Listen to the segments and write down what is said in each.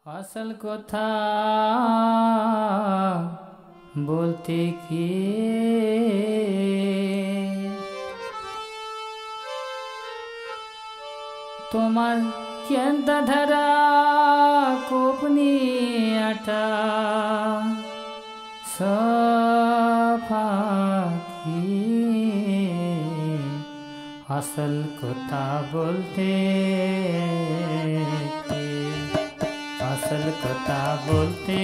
असल कथा बोलते कि তোমার কেন্দা ধারা কোপনি আটা সফাকি असल कथा बोलते असल कथा बोलते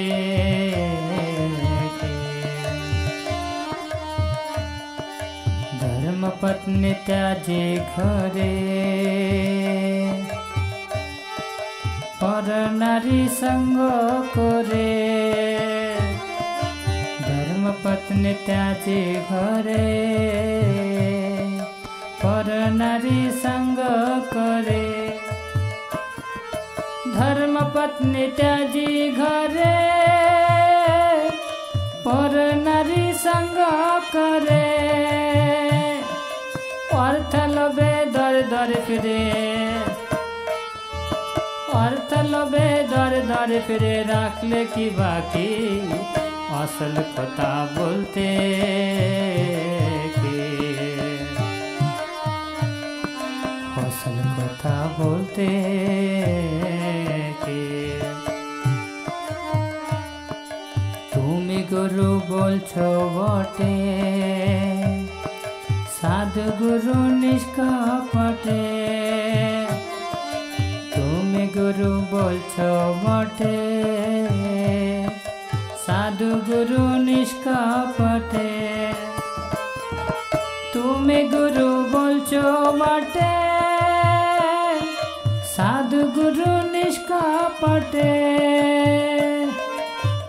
धर्म पत्नी त्याजे घरे पर नारी संग करे धर्म पत्नी त्याजे घरे पर नारी संग करे धर्म पत्नी त्याजी घरे पर नारी संग करे अर्थ लबे दर दर फिरे अर्थ लबे दर दर फिरे राखले की बाकी असल कथा बोलते असल कथा बोलते তুমি গুরু বলছো বটে সাধু গুরু নিষ্কপটে তুমি গুরু বলছো বটে সাধু গুরু নিষ্কপটে তুমি গুরু বলছো বটে साधु गुरु निष्कपटे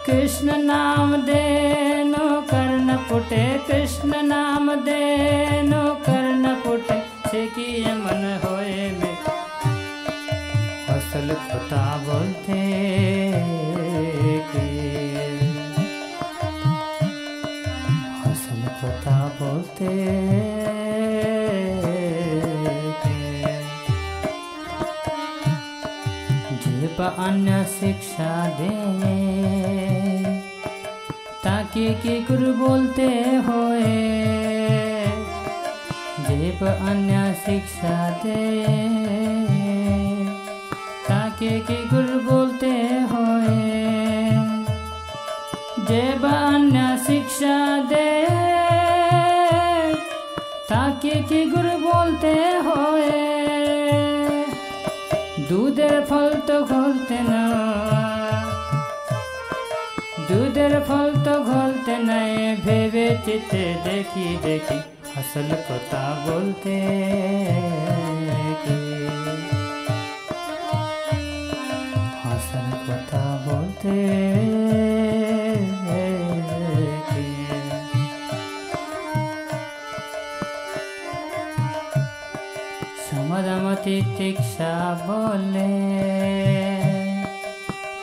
कृष्ण नाम देनो कर्ण पुटे कृष्ण नाम देनो कर्ण पुटे से की मन होए में असल कथा बोलते असल कथा बोलते अन्य शिक्षा दे ताकि के गुरु बोलते होए जेब अन्य शिक्षा दे ताकि के गुरु बोलते होए जेब अन्य शिक्षा दे ताकि के गुरु बोलते होए दूधेर फल तो घोलते ना दूधेर फल तो घोलते नए भेवे चिते देखी देखी असल कथा बोलते असल कथा बोलते समदमति तीक्षा बोले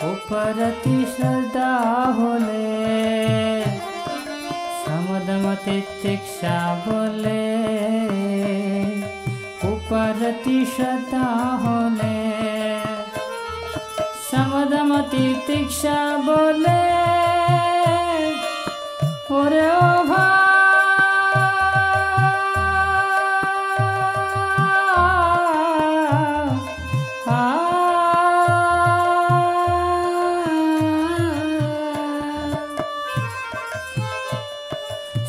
उपरति श्रद्धा होले समदमति तीक्षा बोले उपरति श्रद्धा होले समदमति तीक्षा बोले और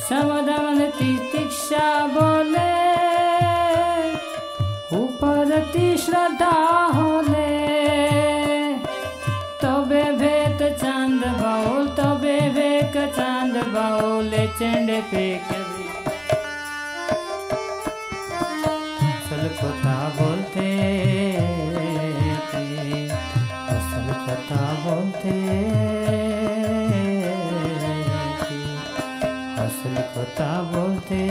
समदमति तीक्षा बोले उपरति श्रद्धा होले तबे भेत चांद बाउल तबे भेक चांद बाउल चंडे पे कभी असल कथा बोलते असल कथा बोलते असल कथा बोलते